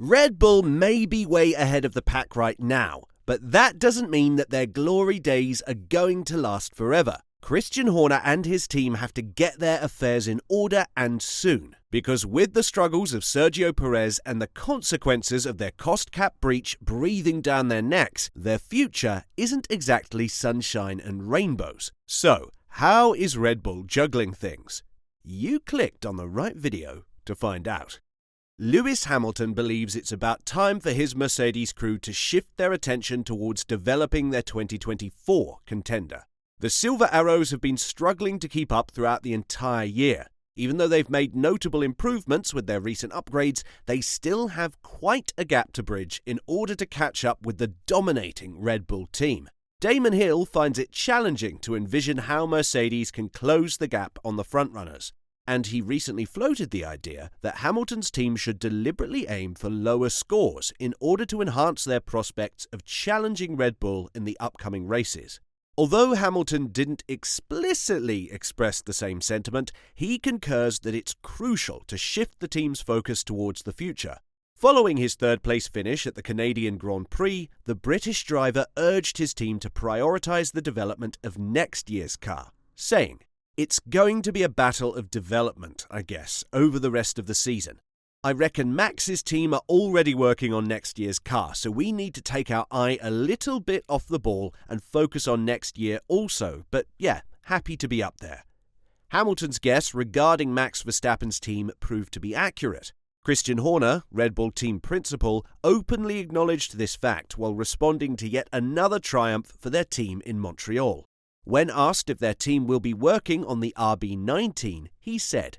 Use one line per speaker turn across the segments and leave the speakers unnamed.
Red Bull may be way ahead of the pack right now, but that doesn't mean that their glory days are going to last forever. Christian Horner and his team have to get their affairs in order and soon, because with the struggles of Sergio Perez and the consequences of their cost cap breach breathing down their necks, their future isn't exactly sunshine and rainbows. So, how is Red Bull juggling things? You clicked on the right video to find out. Lewis Hamilton believes it's about time for his Mercedes crew to shift their attention towards developing their 2024 contender. The Silver Arrows have been struggling to keep up throughout the entire year. Even though they've made notable improvements with their recent upgrades, they still have quite a gap to bridge in order to catch up with the dominating Red Bull team. Damon Hill finds it challenging to envision how Mercedes can close the gap on the frontrunners, and he recently floated the idea that Hamilton's team should deliberately aim for lower scores in order to enhance their prospects of challenging Red Bull in the upcoming races. Although Hamilton didn't explicitly express the same sentiment, he concurs that it's crucial to shift the team's focus towards the future. Following his third-place finish at the Canadian Grand Prix, the British driver urged his team to prioritise the development of next year's car, saying, "It's going to be a battle of development, I guess, over the rest of the season. I reckon Max's team are already working on next year's car, so we need to take our eye a little bit off the ball and focus on next year also, but yeah, happy to be up there." Hamilton's guess regarding Max Verstappen's team proved to be accurate. Christian Horner, Red Bull team principal, openly acknowledged this fact while responding to yet another triumph for their team in Montreal. When asked if their team will be working on the RB19, he said,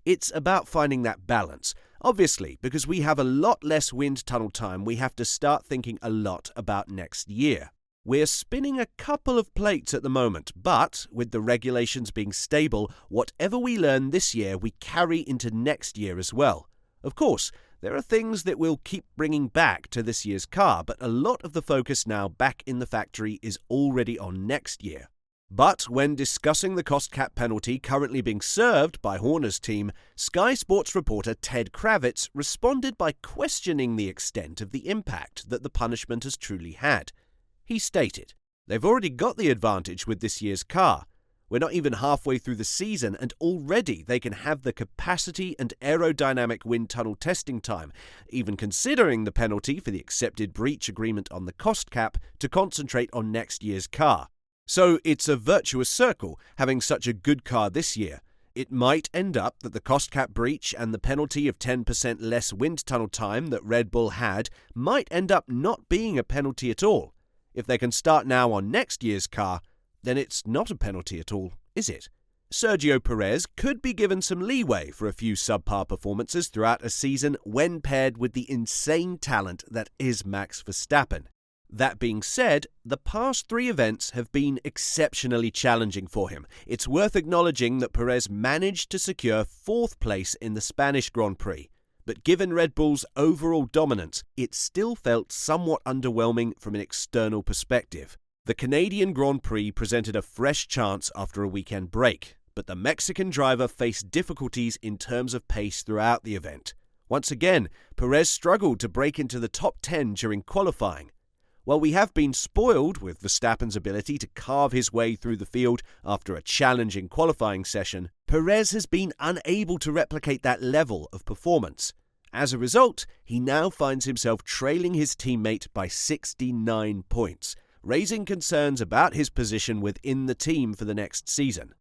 "It's about finding that balance. Obviously, because we have a lot less wind tunnel time, we have to start thinking a lot about next year. We're spinning a couple of plates at the moment, but with the regulations being stable, whatever we learn this year, we carry into next year as well. Of course, there are things that we'll keep bringing back to this year's car, but a lot of the focus now back in the factory is already on next year." But when discussing the cost cap penalty currently being served by Horner's team, Sky Sports reporter Ted Kravitz responded by questioning the extent of the impact that the punishment has truly had. He stated, "They've already got the advantage with this year's car. We're not even halfway through the season and already they can have the capacity and aerodynamic wind tunnel testing time, even considering the penalty for the accepted breach agreement on the cost cap, to concentrate on next year's car. So it's a virtuous circle, having such a good car this year. It might end up that the cost cap breach and the penalty of 10% less wind tunnel time that Red Bull had might end up not being a penalty at all. If they can start now on next year's car, then it's not a penalty at all, is it?" Sergio Perez could be given some leeway for a few subpar performances throughout a season when paired with the insane talent that is Max Verstappen. That being said, the past 3 events have been exceptionally challenging for him. It's worth acknowledging that Perez managed to secure 4th place in the Spanish Grand Prix, but given Red Bull's overall dominance, it still felt somewhat underwhelming from an external perspective. The Canadian Grand Prix presented a fresh chance after a weekend break, but the Mexican driver faced difficulties in terms of pace throughout the event. Once again, Perez struggled to break into the top 10 during qualifying. While we have been spoiled with Verstappen's ability to carve his way through the field after a challenging qualifying session, Perez has been unable to replicate that level of performance. As a result, he now finds himself trailing his teammate by 69 points, raising concerns about his position within the team for the next season.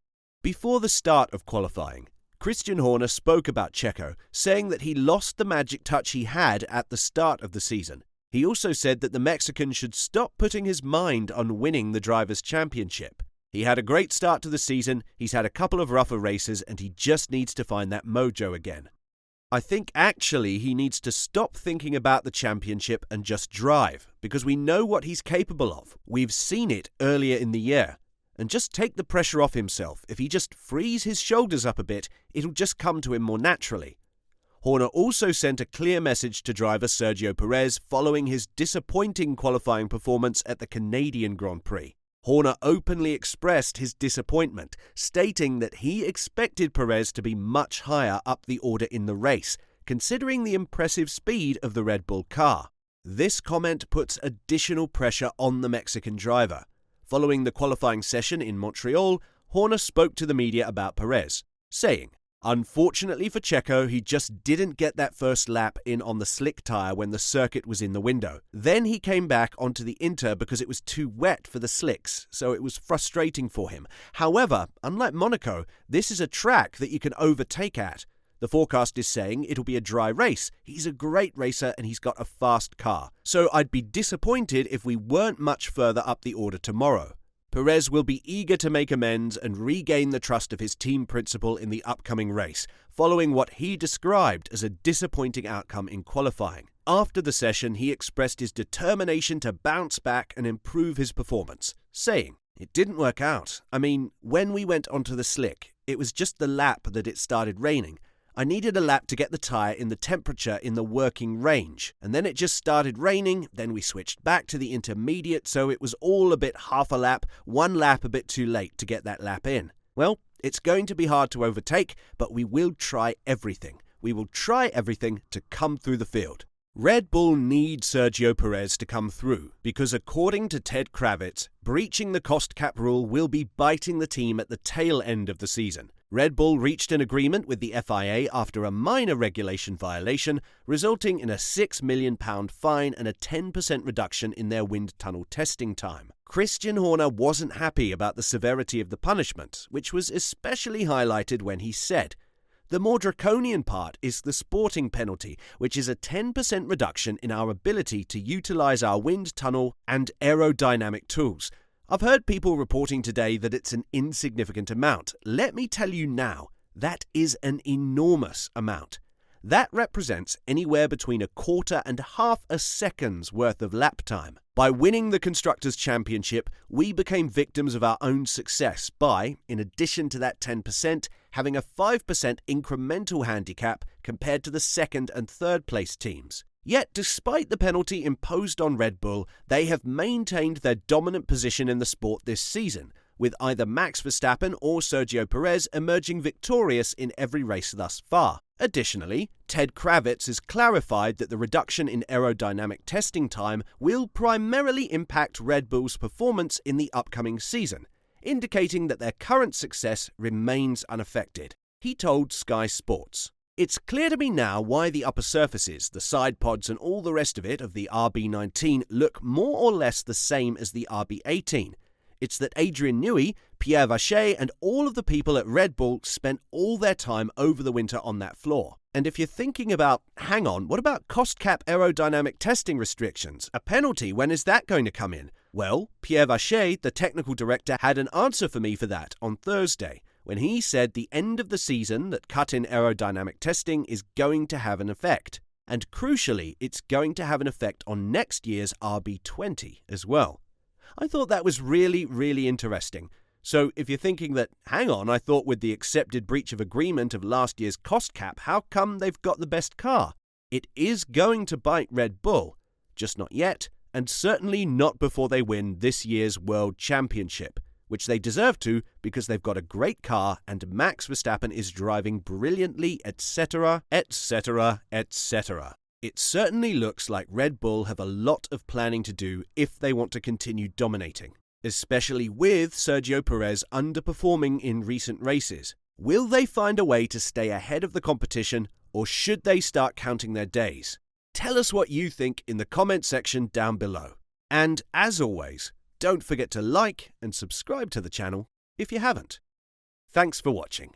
Before the start of qualifying, Christian Horner spoke about Checo, saying that he lost the magic touch he had at the start of the season. He also said that the Mexican should stop putting his mind on winning the Drivers' Championship. He had a great start to the season, he's had a couple of rougher races, and he just needs to find that mojo again. I think actually he needs to stop thinking about the championship and just drive, because we know what he's capable of. We've seen it earlier in the year. And just take the pressure off himself. If he just frees his shoulders up a bit, it'll just come to him more naturally. Horner also sent a clear message to driver Sergio Perez following his disappointing qualifying performance at the Canadian Grand Prix. Horner openly expressed his disappointment, stating that he expected Perez to be much higher up the order in the race, considering the impressive speed of the Red Bull car. This comment puts additional pressure on the Mexican driver. Following the qualifying session in Montreal, Horner spoke to the media about Perez, saying, "Unfortunately for Checo, he just didn't get that first lap in on the slick tyre when the circuit was in the window. Then he came back onto the Inter because it was too wet for the slicks, so it was frustrating for him. However, unlike Monaco, this is a track that you can overtake at. The forecast is saying it'll be a dry race. He's a great racer and he's got a fast car. So I'd be disappointed if we weren't much further up the order tomorrow." Perez will be eager to make amends and regain the trust of his team principal in the upcoming race, following what he described as a disappointing outcome in qualifying. After the session, he expressed his determination to bounce back and improve his performance, saying, "It didn't work out. I mean, when we went onto the slick, it was just the lap that it started raining. I needed a lap to get the tyre in the temperature in the working range, and then it just started raining, then we switched back to the intermediate, so it was all a bit half a lap, one lap a bit too late to get that lap in. Well, it's going to be hard to overtake, but we will try everything. We will try everything to come through the field." Red Bull need Sergio Perez to come through because, according to Ted Kravitz, breaching the cost cap rule will be biting the team at the tail end of the season. Red Bull reached an agreement with the FIA after a minor regulation violation, resulting in a £6 million fine and a 10% reduction in their wind tunnel testing time. Christian Horner wasn't happy about the severity of the punishment, which was especially highlighted when he said, "The more draconian part is the sporting penalty, which is a 10% reduction in our ability to utilize our wind tunnel and aerodynamic tools. I've heard people reporting today that it's an insignificant amount. Let me tell you now, that is an enormous amount. That represents anywhere between a quarter and half a second's worth of lap time. By winning the Constructors' Championship, we became victims of our own success by, in addition to that 10%, having a 5% incremental handicap compared to the second and third place teams. Yet, despite the penalty imposed on Red Bull, they have maintained their dominant position in the sport this season, with either Max Verstappen or Sergio Perez emerging victorious in every race thus far. Additionally, Ted Kravitz has clarified that the reduction in aerodynamic testing time will primarily impact Red Bull's performance in the upcoming season, indicating that their current success remains unaffected. He told Sky Sports, "It's clear to me now why the upper surfaces, the side pods and all the rest of it of the RB19 look more or less the same as the RB18. It's that Adrian Newey, Pierre Vacher and all of the people at Red Bull spent all their time over the winter on that floor. And if you're thinking about, hang on, what about cost cap aerodynamic testing restrictions? A penalty, when is that going to come in? Well, Pierre Vacher, the technical director, had an answer for me for that on Thursday, when he said the end of the season that cut in aerodynamic testing is going to have an effect. And crucially, it's going to have an effect on next year's RB20 as well." I thought that was really interesting. So if you're thinking that, hang on, I thought with the accepted breach of agreement of last year's cost cap, how come they've got the best car? It is going to bite Red Bull, just not yet, and certainly not before they win this year's World Championship, which they deserve to because they've got a great car and Max Verstappen is driving brilliantly, etc., etc., etc. It certainly looks like Red Bull have a lot of planning to do if they want to continue dominating, especially with Sergio Perez underperforming in recent races. Will they find a way to stay ahead of the competition, or should they start counting their days? Tell us what you think in the comment section down below. And as always, don't forget to like and subscribe to the channel if you haven't. Thanks for watching.